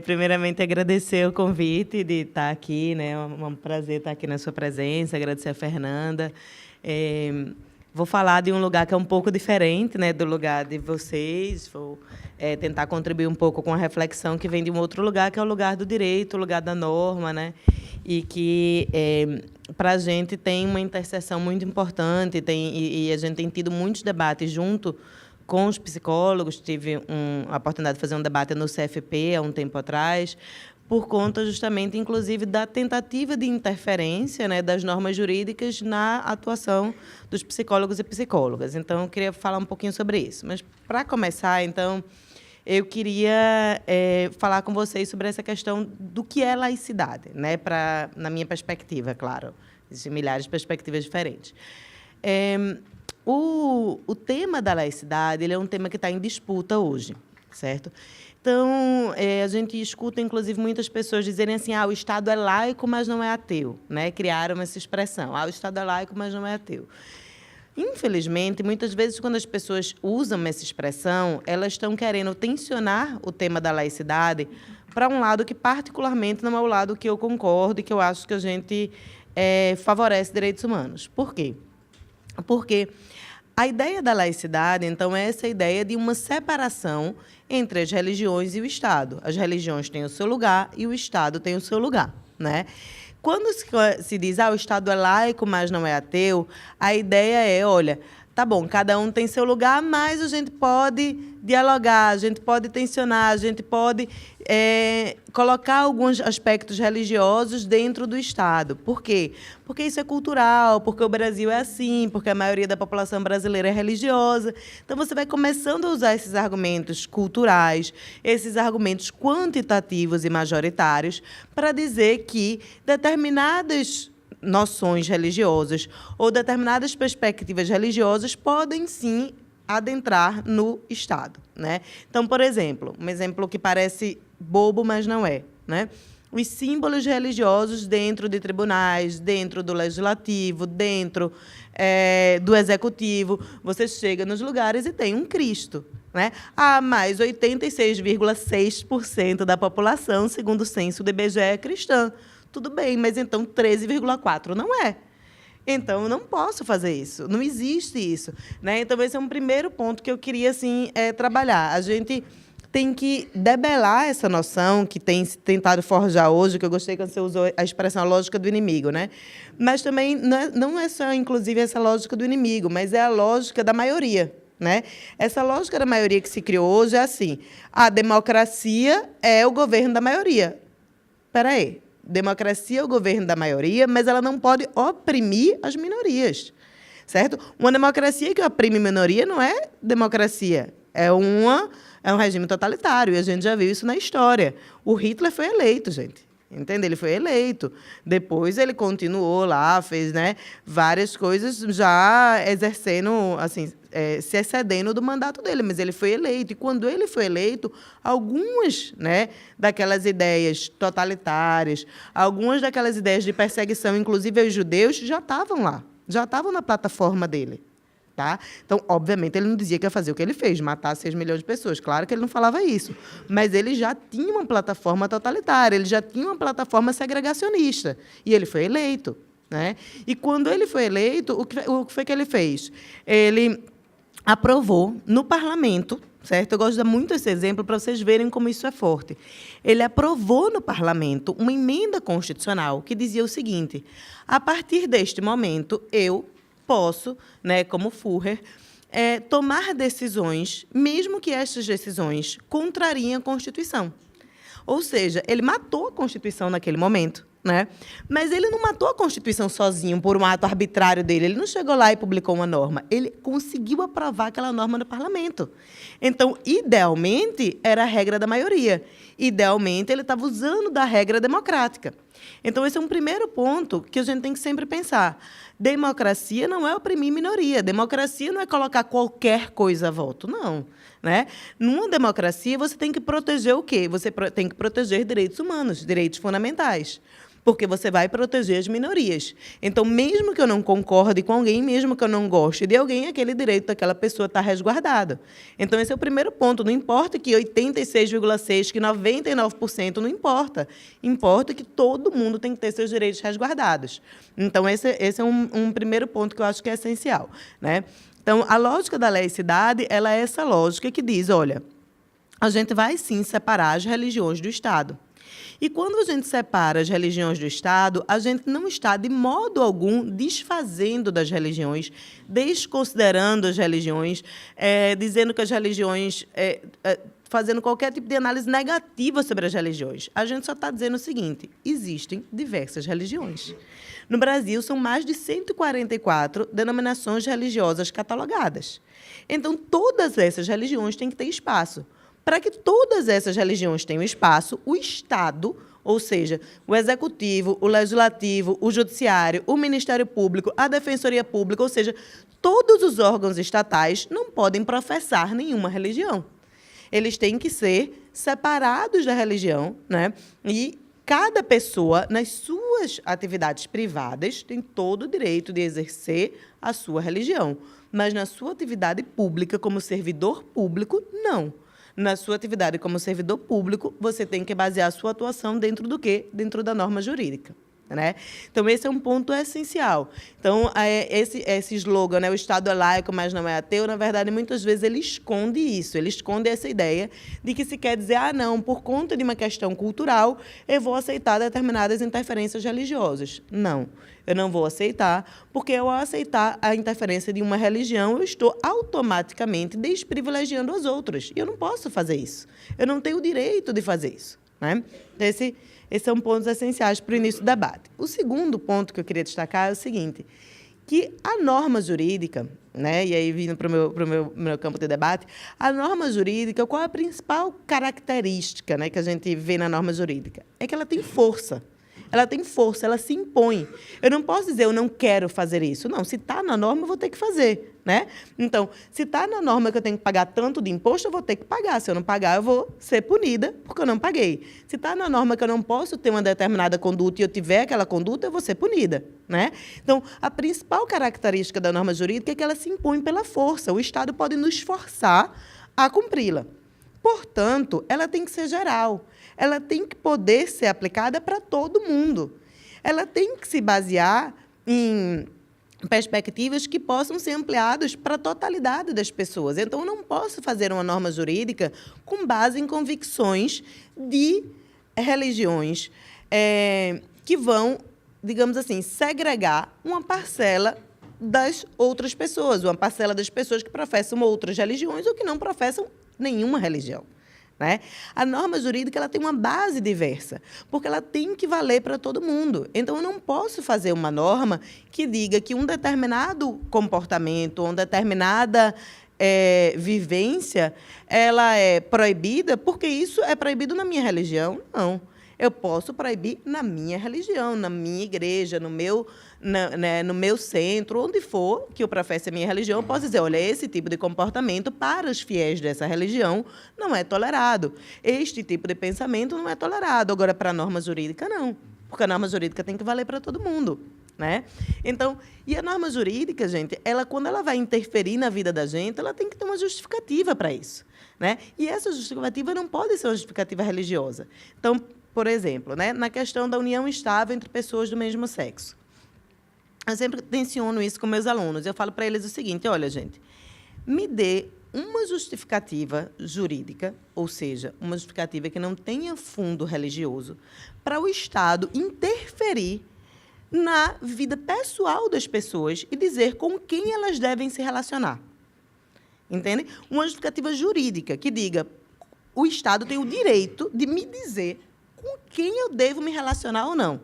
Primeiramente agradecer o convite de estar aqui, né? É um prazer estar aqui na sua presença, agradecer a Fernanda. Vou falar de um lugar que é um pouco diferente, né, do lugar de vocês. Vou tentar contribuir um pouco com a reflexão que vem de um outro lugar, que é o lugar do direito, o lugar da norma, né? E que, para a gente, tem uma interseção muito importante, e a gente tem tido muitos debates junto com os psicólogos. Tive a oportunidade de fazer um debate no CFP há um tempo atrás, por conta justamente, inclusive, da tentativa de interferência, né, das normas jurídicas na atuação dos psicólogos e psicólogas. Então, eu queria falar um pouquinho sobre isso. Mas, para começar, então, eu queria falar com vocês sobre essa questão do que é laicidade, né, na minha perspectiva, claro. Existem milhares de perspectivas diferentes. O tema da laicidade, ele é um tema que está em disputa hoje, certo? Então, a gente escuta, inclusive, muitas pessoas dizerem assim: o Estado é laico, mas não é ateu, né? Criaram essa expressão: o Estado é laico, mas não é ateu. Infelizmente, muitas vezes, quando as pessoas usam essa expressão, elas estão querendo tensionar o tema da laicidade para um lado que, particularmente, não é o lado que eu concordo e que eu acho que a gente favorece direitos humanos. Por quê? Porque a ideia da laicidade, então, é essa ideia de uma separação entre as religiões e o Estado. As religiões têm o seu lugar e o Estado tem o seu lugar, né? Quando se diz o Estado é laico, mas não é ateu, a ideia é, olha, tá bom, cada um tem seu lugar, mas a gente pode dialogar, a gente pode tensionar, a gente pode colocar alguns aspectos religiosos dentro do Estado. Por quê? Porque isso é cultural, porque o Brasil é assim, porque a maioria da população brasileira é religiosa. Então, você vai começando a usar esses argumentos culturais, esses argumentos quantitativos e majoritários, para dizer que determinadas noções religiosas ou determinadas perspectivas religiosas podem, sim, adentrar no Estado, né? Então, por exemplo, um exemplo que parece bobo, mas não é, né? Os símbolos religiosos dentro de tribunais, dentro do legislativo, dentro do executivo. Você chega nos lugares e tem um Cristo, né? Mais 86,6% da população, segundo o censo do IBGE, é cristã. Tudo bem, mas então 13,4% não é. Então, eu não posso fazer isso. Não existe isso, né? Então, esse é um primeiro ponto que eu queria assim, trabalhar. A gente tem que debelar essa noção que tem tentado forjar hoje, que eu gostei quando você usou a expressão lógica do inimigo, né? Mas também não é só, inclusive, essa lógica do inimigo, mas é a lógica da maioria, né? Essa lógica da maioria que se criou hoje é assim: a democracia é o governo da maioria. Espera aí. Democracia é o governo da maioria, mas ela não pode oprimir as minorias, certo? Uma democracia que oprime minoria não é democracia, é um regime totalitário, e a gente já viu isso na história. O Hitler foi eleito, gente, entende? Ele foi eleito. Depois ele continuou lá, fez, né, várias coisas, já exercendo, assim, se excedendo do mandato dele, mas ele foi eleito. E, quando ele foi eleito, algumas, né, daquelas ideias totalitárias, algumas daquelas ideias de perseguição, inclusive aos judeus, já estavam lá, já estavam na plataforma dele. Tá? Então, obviamente, ele não dizia que ia fazer o que ele fez, matar 6 milhões de pessoas. Claro que ele não falava isso. Mas ele já tinha uma plataforma totalitária, ele já tinha uma plataforma segregacionista. E ele foi eleito, né? E, quando ele foi eleito, o que foi que ele fez? Ele aprovou no parlamento, certo? Eu gosto de dar muito esse exemplo para vocês verem como isso é forte. Ele aprovou no parlamento uma emenda constitucional que dizia o seguinte: a partir deste momento, eu posso, né, como Führer, tomar decisões, mesmo que estas decisões contrariem a Constituição. Ou seja, ele matou a Constituição naquele momento, né? Mas ele não matou a Constituição sozinho, por um ato arbitrário dele. Ele não chegou lá e publicou uma norma. Ele conseguiu aprovar aquela norma no parlamento. Então, idealmente, era a regra da maioria. Idealmente, ele estava usando da regra democrática. Então, esse é um primeiro ponto que a gente tem que sempre pensar. Democracia não é oprimir minoria. Democracia não é colocar qualquer coisa a voto, não, né? Numa democracia, você tem que proteger o quê? Você tem que proteger direitos humanos, direitos fundamentais. porque você vai proteger as minorias. Então, mesmo que eu não concorde com alguém, mesmo que eu não goste de alguém, aquele direito daquela pessoa está resguardado. Então, esse é o primeiro ponto. Não importa que 86,6%, que 99%, não importa. Importa que todo mundo tem que ter seus direitos resguardados. Então, esse é um primeiro ponto que eu acho que é essencial, né? Então, a lógica da laicidade, ela é essa lógica que diz, olha, a gente vai, sim, separar as religiões do Estado. E quando a gente separa as religiões do Estado, a gente não está, de modo algum, desfazendo das religiões, desconsiderando as religiões, dizendo que as religiões... fazendo qualquer tipo de análise negativa sobre as religiões. A gente só está dizendo o seguinte, existem diversas religiões. No Brasil, são mais de 144 denominações religiosas catalogadas. Então, todas essas religiões têm que ter espaço. Para que todas essas religiões tenham espaço, o Estado, ou seja, o Executivo, o Legislativo, o Judiciário, o Ministério Público, a Defensoria Pública, ou seja, todos os órgãos estatais não podem professar nenhuma religião. Eles têm que ser separados da religião, né? E cada pessoa, nas suas atividades privadas, tem todo o direito de exercer a sua religião. Mas na sua atividade pública, como servidor público, não. Na sua atividade como servidor público, você tem que basear a sua atuação dentro do quê? Dentro da norma jurídica. Né? Então, esse é um ponto essencial. Então, esse slogan, né, o Estado é laico, mas não é ateu, na verdade, muitas vezes ele esconde isso, ele esconde essa ideia de que se quer dizer, não, por conta de uma questão cultural, eu vou aceitar determinadas interferências religiosas. Não, eu não vou aceitar, porque ao aceitar a interferência de uma religião, eu estou automaticamente desprivilegiando as outras. E eu não posso fazer isso. Eu não tenho o direito de fazer isso. Né? Esses são pontos essenciais para o início do debate. O segundo ponto que eu queria destacar é o seguinte, que a norma jurídica, né, e aí vindo para o meu campo de debate, a norma jurídica, qual é a principal característica, né, que a gente vê na norma jurídica? É que ela tem força. Ela tem força, ela se impõe. Eu não posso dizer, eu não quero fazer isso. Não, se está na norma, eu vou ter que fazer. Né? Então, se está na norma que eu tenho que pagar tanto de imposto, eu vou ter que pagar. Se eu não pagar, eu vou ser punida porque eu não paguei. Se está na norma que eu não posso ter uma determinada conduta e eu tiver aquela conduta, eu vou ser punida. Né? Então, a principal característica da norma jurídica é que ela se impõe pela força. O Estado pode nos forçar a cumpri-la. Portanto, ela tem que ser geral. Ela tem que poder ser aplicada para todo mundo. Ela tem que se basear em perspectivas que possam ser ampliadas para a totalidade das pessoas. Então, eu não posso fazer uma norma jurídica com base em convicções de religiões que vão, digamos assim, segregar uma parcela das outras pessoas, uma parcela das pessoas que professam outras religiões ou que não professam nenhuma religião. Né? A norma jurídica ela tem uma base diversa, porque ela tem que valer para todo mundo. Então, eu não posso fazer uma norma que diga que um determinado comportamento, uma determinada vivência, ela é proibida, porque isso é proibido na minha religião. Não. Eu posso proibir na minha religião, na minha igreja, no meu centro, onde for que eu professe a minha religião, eu posso dizer, olha, esse tipo de comportamento para os fiéis dessa religião não é tolerado. Este tipo de pensamento não é tolerado. Agora, para a norma jurídica, não. Porque a norma jurídica tem que valer para todo mundo. Né? Então, e a norma jurídica, gente, quando ela vai interferir na vida da gente, ela tem que ter uma justificativa para isso. Né? E essa justificativa não pode ser uma justificativa religiosa. Então, por exemplo, né, na questão da união estável entre pessoas do mesmo sexo. Eu sempre tensiono isso com meus alunos. Eu falo para eles o seguinte, olha, gente, me dê uma justificativa jurídica, ou seja, uma justificativa que não tenha fundo religioso, para o Estado interferir na vida pessoal das pessoas e dizer com quem elas devem se relacionar. Entende? Uma justificativa jurídica que diga o Estado tem o direito de me dizer com quem eu devo me relacionar ou não.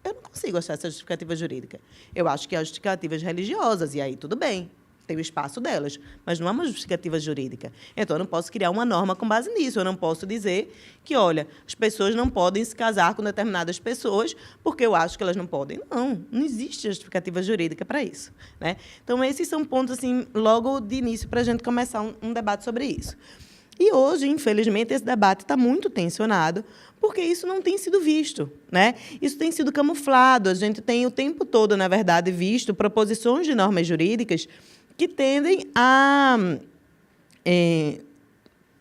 Eu não consigo achar essa justificativa jurídica. Eu acho que há justificativas religiosas, e aí tudo bem, tem o espaço delas, mas não é uma justificativa jurídica. Então, eu não posso criar uma norma com base nisso. Eu não posso dizer que, olha, as pessoas não podem se casar com determinadas pessoas porque eu acho que elas não podem. Não existe justificativa jurídica para isso. Né? Então, esses são pontos, assim, logo de início, para a gente começar um debate sobre isso. E hoje, infelizmente, esse debate está muito tensionado, porque isso não tem sido visto, né? Isso tem sido camuflado. A gente tem o tempo todo, na verdade, visto proposições de normas jurídicas que tendem a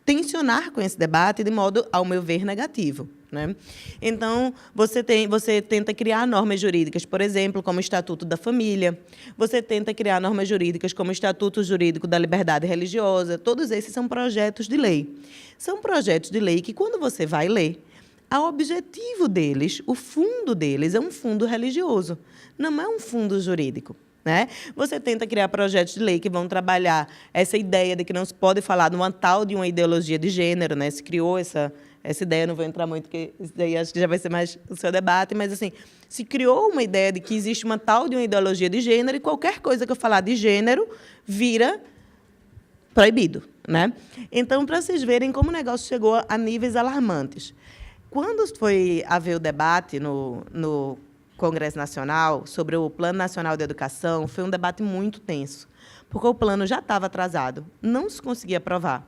tensionar com esse debate de modo, ao meu ver, negativo, né? Então, você tenta criar normas jurídicas, por exemplo, como o Estatuto da Família, você tenta criar normas jurídicas como o Estatuto Jurídico da Liberdade Religiosa. Todos esses são projetos de lei. São projetos de lei que, quando você vai ler, o objetivo deles, o fundo deles, é um fundo religioso, não é um fundo jurídico, né? Você tenta criar projetos de lei que vão trabalhar essa ideia de que não se pode falar de uma ideologia de gênero, né? Se criou essa ideia, não vou entrar muito, porque isso daí acho que já vai ser mais o seu debate, mas, assim, se criou uma ideia de que existe uma ideologia de gênero e qualquer coisa que eu falar de gênero vira proibido, né? Então, para vocês verem como o negócio chegou a níveis alarmantes. Quando foi haver o debate no Congresso Nacional sobre o Plano Nacional de Educação, foi um debate muito tenso, porque o plano já estava atrasado, não se conseguia aprovar.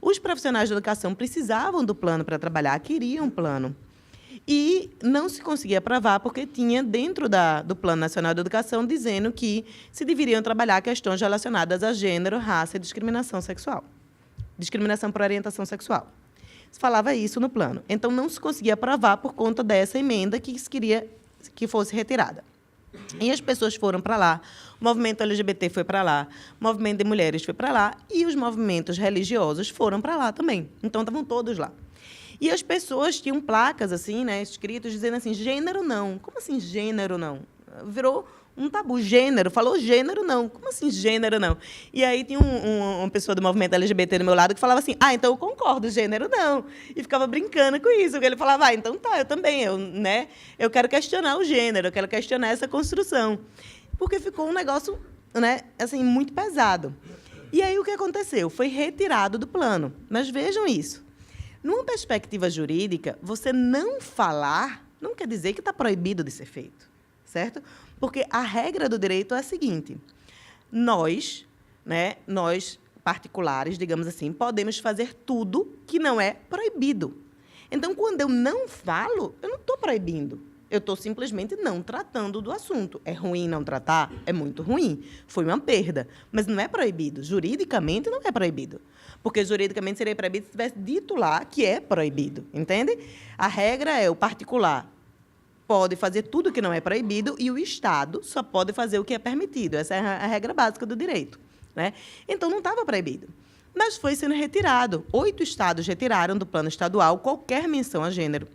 Os profissionais de educação precisavam do plano para trabalhar, queriam um plano. E não se conseguia aprovar porque tinha, dentro do Plano Nacional de Educação, dizendo que se deveriam trabalhar questões relacionadas a gênero, raça e discriminação sexual. Discriminação por orientação sexual. Se falava isso no plano. Então, não se conseguia aprovar por conta dessa emenda que se queria que fosse retirada. E as pessoas foram para lá, o movimento LGBT foi para lá, o movimento de mulheres foi para lá, e os movimentos religiosos foram para lá também. Então, estavam todos lá. E as pessoas tinham placas, assim, né, escritas, dizendo assim, gênero não. Como assim gênero não? Virou um tabu. Gênero, falou gênero não. Como assim gênero não? E aí tinha uma pessoa do movimento LGBT do meu lado que falava assim, então eu concordo, gênero não. E ficava brincando com isso, porque ele falava, então tá, eu também, eu quero questionar o gênero, eu quero questionar essa construção. Porque ficou um negócio, né, assim, muito pesado. E aí o que aconteceu? Foi retirado do plano. Mas vejam isso. Numa perspectiva jurídica, você não falar não quer dizer que está proibido de ser feito, certo? Porque a regra do direito é a seguinte, nós particulares, digamos assim, podemos fazer tudo que não é proibido. Então, quando eu não falo, eu não estou proibindo. Eu estou simplesmente não tratando do assunto. É ruim não tratar? É muito ruim. Foi uma perda. Mas não é proibido. Juridicamente, não é proibido. Porque, juridicamente, seria proibido se tivesse dito lá que é proibido. Entende? A regra é o particular pode fazer tudo que não é proibido e o Estado só pode fazer o que é permitido. Essa é a regra básica do direito, né? Então, não estava proibido. Mas foi sendo retirado. 8 estados retiraram do plano estadual qualquer menção a gênero.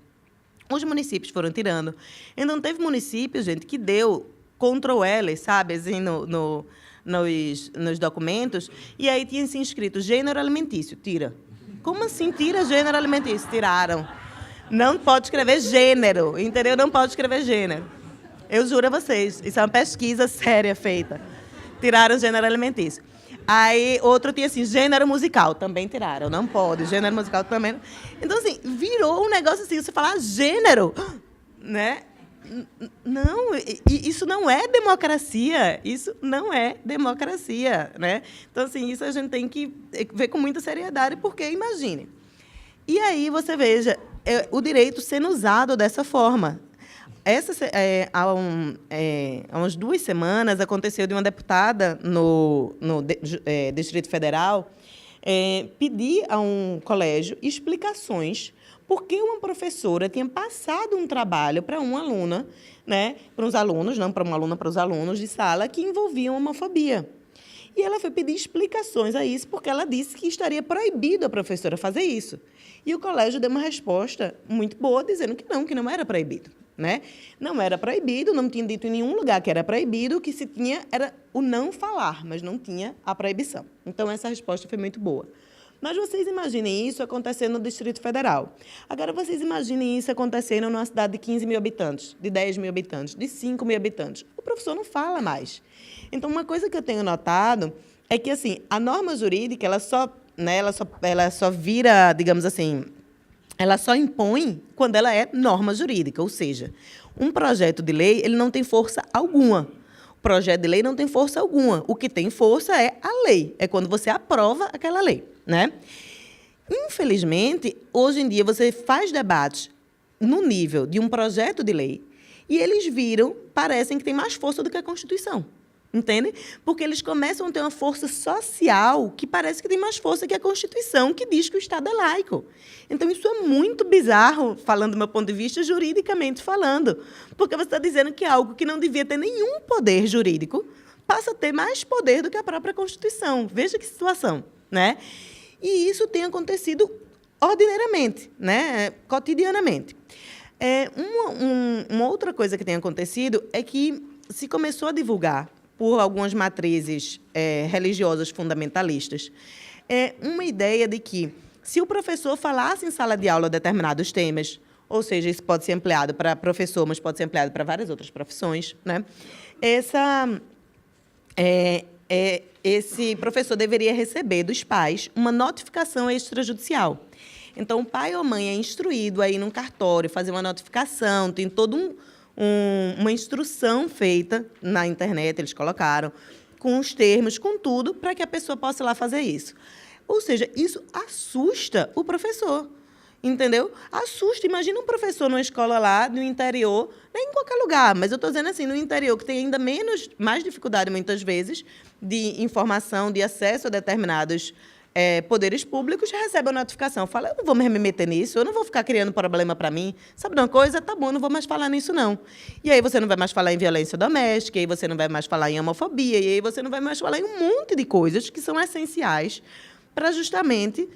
Os municípios foram tirando. Então, teve municípios, gente, que deu Ctrl+L, sabe, assim, nos documentos, e aí tinha assim, escrito gênero alimentício, tira. Como assim tira gênero alimentício? Tiraram. Não pode escrever gênero, entendeu? Não pode escrever gênero. Eu juro a vocês, isso é uma pesquisa séria feita. Tiraram gênero alimentício. Aí, outro tinha assim, gênero musical, também tiraram, não pode, gênero musical também não. Então, assim, virou um negócio assim, você falar gênero, né? Não, isso não é democracia, isso não é democracia, né? Então, assim, isso a gente tem que ver com muita seriedade, porque, imagine. E aí, você veja, o direito sendo usado dessa forma. Há umas 2 semanas, aconteceu de uma deputada no Distrito Federal pedir a um colégio explicações porque uma professora tinha passado um trabalho para uma aluna, né, para os alunos, não para uma aluna, para os alunos de sala, que envolviam homofobia. E ela foi pedir explicações a isso, porque ela disse que estaria proibido a professora fazer isso. E o colégio deu uma resposta muito boa, dizendo que não era proibido, né? Não era proibido, não tinha dito em nenhum lugar que era proibido, o que se tinha era o não falar, mas não tinha a proibição. Então, essa resposta foi muito boa. Mas vocês imaginem isso acontecendo no Distrito Federal. Agora, vocês imaginem isso acontecendo numa cidade de 15 mil habitantes, de 10 mil habitantes, de 5 mil habitantes. O professor não fala mais. Então, uma coisa que eu tenho notado é que, assim, a norma jurídica, ela só vira, digamos assim, ela só impõe quando ela é norma jurídica, ou seja, um projeto de lei ele não tem força alguma. O projeto de lei não tem força alguma. O que tem força é a lei, é quando você aprova aquela lei, né? Infelizmente, hoje em dia, você faz debates no nível de um projeto de lei e eles parecem que tem mais força do que a Constituição. Entende? Porque eles começam a ter uma força social que parece que tem mais força que a Constituição, que diz que o Estado é laico. Então, isso é muito bizarro, falando do meu ponto de vista, juridicamente falando. Porque você está dizendo que algo que não devia ter nenhum poder jurídico passa a ter mais poder do que a própria Constituição. Veja que situação, né? E isso tem acontecido ordinariamente, né? Cotidianamente. Uma outra coisa que tem acontecido é que se começou a divulgar por algumas matrizes religiosas fundamentalistas, uma ideia de que, se o professor falasse em sala de aula determinados temas, ou seja, isso pode ser ampliado para professor, mas pode ser ampliado para várias outras profissões, né? Esse professor deveria receber dos pais uma notificação extrajudicial. Então, o pai ou mãe é instruído a ir num cartório, fazer uma notificação, tem todo uma instrução feita na internet, eles colocaram, com os termos, com tudo, para que a pessoa possa ir lá fazer isso. Ou seja, isso assusta o professor, entendeu? Assusta. Imagina um professor numa escola lá, no interior, nem em qualquer lugar, mas eu estou dizendo assim, no interior, que tem ainda mais dificuldade, muitas vezes, de informação, de acesso a determinados poderes públicos, recebe a notificação. Fala, eu não vou me meter nisso, eu não vou ficar criando problema para mim. Sabe de uma coisa? Tá bom, eu não vou mais falar nisso, não. E aí você não vai mais falar em violência doméstica, e aí você não vai mais falar em homofobia, e aí você não vai mais falar em um monte de coisas que são essenciais para justamente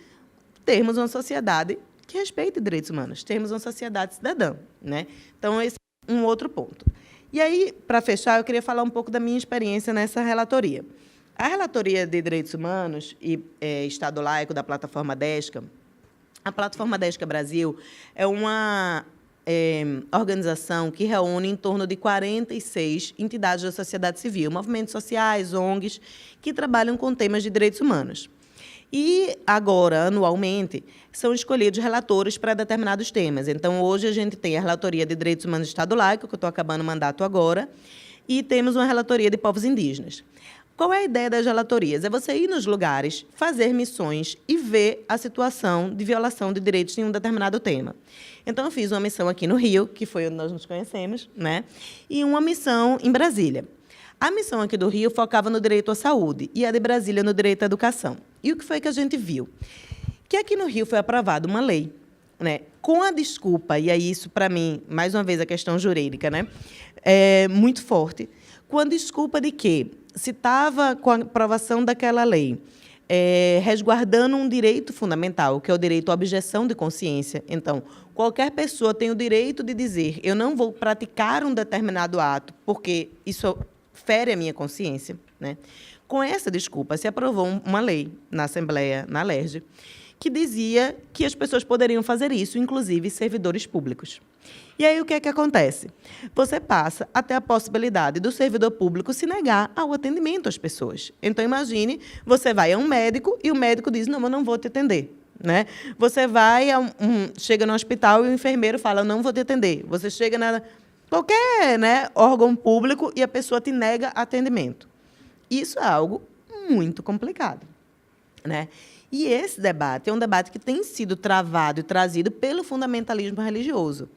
termos uma sociedade que respeite direitos humanos, termos uma sociedade cidadã, né? Então, esse é um outro ponto. E aí, para fechar, eu queria falar um pouco da minha experiência nessa relatoria. A Relatoria de Direitos Humanos e Estado Laico da Plataforma Desca, a Plataforma Desca Brasil é uma organização que reúne em torno de 46 entidades da sociedade civil, movimentos sociais, ONGs, que trabalham com temas de direitos humanos. E, agora, anualmente, são escolhidos relatores para determinados temas. Então, hoje, a gente tem a Relatoria de Direitos Humanos do Estado Laico, que eu estou acabando o mandato agora, e temos uma Relatoria de Povos Indígenas. Qual é a ideia das relatorias? É você ir nos lugares, fazer missões e ver a situação de violação de direitos em um determinado tema. Então, eu fiz uma missão aqui no Rio, que foi onde nós nos conhecemos, né? E uma missão em Brasília. A missão aqui do Rio focava no direito à saúde e a de Brasília no direito à educação. E o que foi que a gente viu? Que aqui no Rio foi aprovada uma lei, né, com a desculpa, e aí isso, para mim, mais uma vez, a questão jurídica, né, é muito forte, com a desculpa de que se estava com a aprovação daquela lei resguardando um direito fundamental, que é o direito à objeção de consciência. Então, qualquer pessoa tem o direito de dizer, eu não vou praticar um determinado ato, porque isso fere a minha consciência, né? Com essa desculpa, se aprovou uma lei na Assembleia, na LERJ, que dizia que as pessoas poderiam fazer isso, inclusive servidores públicos. E aí, o que é que acontece? Você passa a ter a possibilidade do servidor público se negar ao atendimento às pessoas. Então, imagine, você vai a um médico e o médico diz, não, eu não vou te atender. Né? Você chega no hospital e o enfermeiro fala, eu não vou te atender. Você chega na qualquer, né, órgão público e a pessoa te nega atendimento. Isso é algo muito complicado, né? E esse debate é um debate que tem sido travado e trazido pelo fundamentalismo religioso.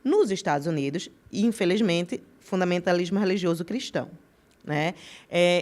Nos Estados Unidos, infelizmente, fundamentalismo religioso cristão, né?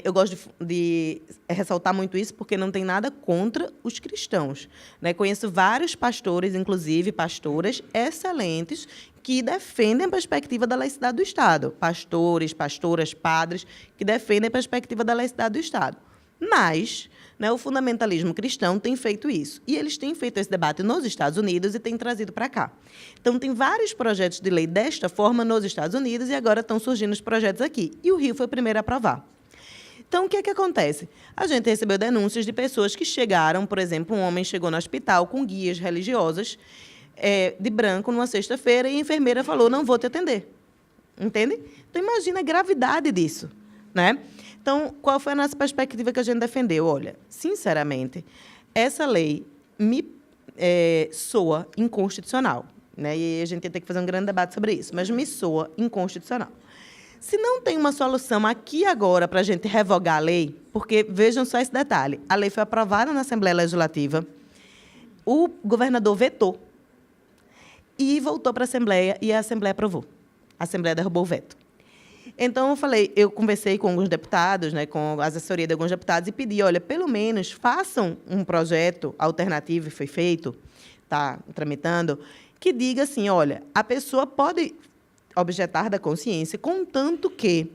Eu gosto de ressaltar muito isso porque não tem nada contra os cristãos, né? Conheço vários pastores, inclusive pastoras excelentes, que defendem a perspectiva da laicidade do Estado. Pastores, pastoras, padres, que defendem a perspectiva da laicidade do Estado. Mas, né, o fundamentalismo cristão tem feito isso. E eles têm feito esse debate nos Estados Unidos e têm trazido para cá. Então, tem vários projetos de lei desta forma nos Estados Unidos e agora estão surgindo os projetos aqui. E o Rio foi o primeiro a aprovar. Então, o que é que acontece? A gente recebeu denúncias de pessoas que chegaram, por exemplo, um homem chegou no hospital com guias religiosas de branco numa sexta-feira e a enfermeira falou, não vou te atender. Entende? Então, imagina a gravidade disso, né? Então, qual foi a nossa perspectiva que a gente defendeu? Olha, sinceramente, essa lei me soa inconstitucional, né? E a gente ia ter que fazer um grande debate sobre isso, mas me soa inconstitucional. Se não tem uma solução aqui agora para a gente revogar a lei, porque vejam só esse detalhe, a lei foi aprovada na Assembleia Legislativa, o governador vetou e voltou para a Assembleia, e a Assembleia aprovou. A Assembleia derrubou o veto. Então, eu conversei com alguns deputados, né, com a assessoria de alguns deputados, e pedi, olha, pelo menos façam um projeto alternativo, foi feito, está tramitando, que diga assim, olha, a pessoa pode objetar da consciência, contanto que,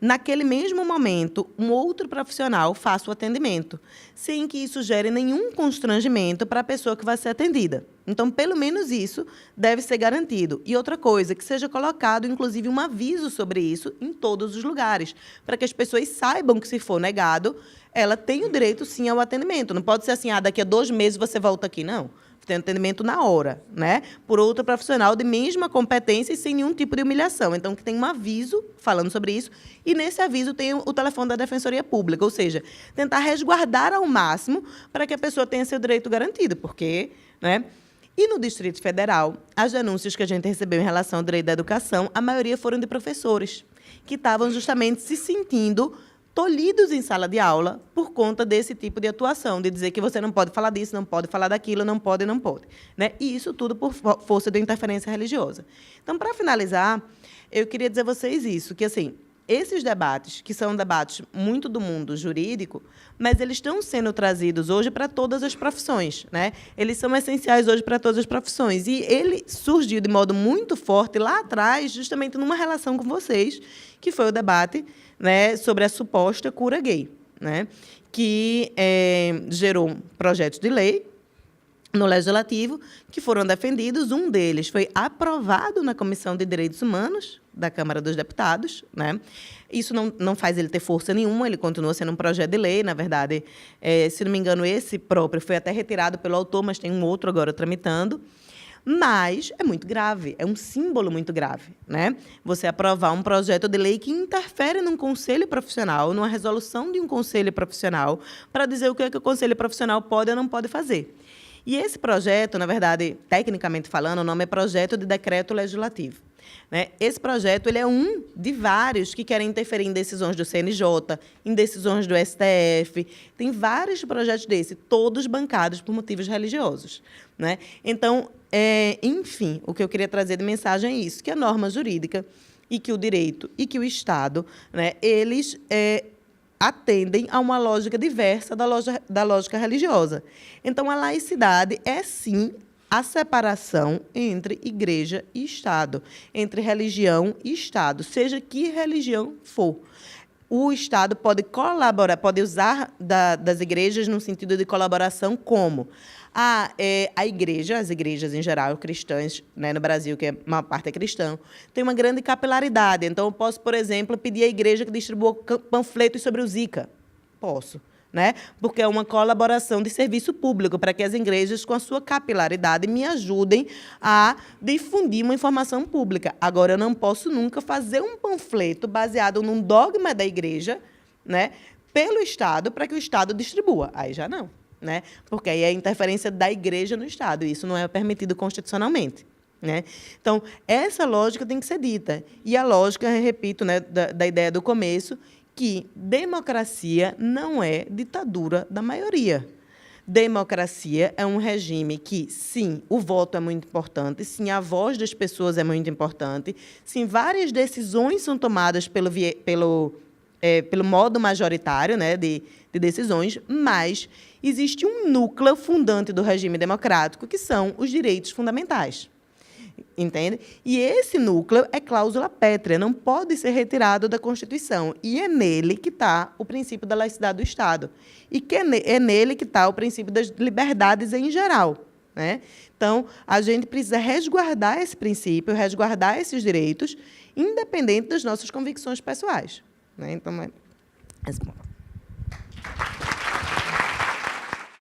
naquele mesmo momento, um outro profissional faça o atendimento, sem que isso gere nenhum constrangimento para a pessoa que vai ser atendida. Então, pelo menos isso deve ser garantido. E outra coisa, que seja colocado, inclusive, um aviso sobre isso em todos os lugares, para que as pessoas saibam que, se for negado, ela tem o direito, sim, ao atendimento. Não pode ser assim, daqui a 2 meses você volta aqui. Não. Tem atendimento na hora, né? Por outro profissional de mesma competência e sem nenhum tipo de humilhação. Então, que tem um aviso falando sobre isso, e nesse aviso tem o telefone da Defensoria Pública, ou seja, tentar resguardar ao máximo para que a pessoa tenha seu direito garantido, porque, né? E no Distrito Federal, as denúncias que a gente recebeu em relação ao direito da educação, a maioria foram de professores, que estavam justamente se sentindo tolhidos em sala de aula por conta desse tipo de atuação, de dizer que você não pode falar disso, não pode falar daquilo, não pode, né? E isso tudo por força de interferência religiosa. Então, para finalizar, eu queria dizer a vocês isso, que, assim, esses debates, que são debates muito do mundo jurídico, mas eles estão sendo trazidos hoje para todas as profissões, né? Eles são essenciais hoje para todas as profissões. E ele surgiu de modo muito forte lá atrás, justamente numa relação com vocês, que foi o debate, né, sobre a suposta cura gay, né, que gerou projetos de lei no Legislativo, que foram defendidos. Um deles foi aprovado na Comissão de Direitos Humanos da Câmara dos Deputados, né? Isso não faz ele ter força nenhuma, ele continua sendo um projeto de lei. Na verdade, se não me engano, esse próprio foi até retirado pelo autor, mas tem um outro agora tramitando. Mas é muito grave, é um símbolo muito grave, né? Você aprovar um projeto de lei que interfere num conselho profissional, numa resolução de um conselho profissional, para dizer o que o conselho profissional pode ou não pode fazer. E esse projeto, na verdade, tecnicamente falando, o nome é Projeto de Decreto Legislativo, né? Esse projeto ele é um de vários que querem interferir em decisões do CNJ, em decisões do STF. Tem vários projetos desse, todos bancados por motivos religiosos, né? Então, enfim, o que eu queria trazer de mensagem é isso, que a norma jurídica e que o direito e que o Estado, né, eles atendem a uma lógica diversa da lógica religiosa. Então, a laicidade é, sim, a separação entre igreja e Estado, entre religião e Estado, seja que religião for. O Estado pode colaborar, pode usar das igrejas no sentido de colaboração como a igreja, as igrejas em geral, cristãs, né, no Brasil, que uma parte é cristã, tem uma grande capilaridade. Então, eu posso, por exemplo, pedir à igreja que distribua panfletos sobre o Zika. Posso, né? Porque é uma colaboração de serviço público para que as igrejas, com a sua capilaridade, me ajudem a difundir uma informação pública. Agora, eu não posso nunca fazer um panfleto baseado num dogma da igreja, né, pelo Estado, para que o Estado distribua. Aí já não, né? Porque aí é a interferência da igreja no Estado, e isso não é permitido constitucionalmente, né? Então, essa lógica tem que ser dita. E a lógica, repito, né, da ideia do começo, que democracia não é ditadura da maioria. Democracia é um regime que, sim, o voto é muito importante, sim, a voz das pessoas é muito importante, sim, várias decisões são tomadas pelo modo majoritário, né, de decisões, mas existe um núcleo fundante do regime democrático, que são os direitos fundamentais. Entende? E esse núcleo é cláusula pétrea, não pode ser retirado da Constituição. E é nele que está o princípio da laicidade do Estado. E é nele que está o princípio das liberdades em geral, né? Então, a gente precisa resguardar esse princípio, resguardar esses direitos, independente das nossas convicções pessoais, né? Então, esse ponto.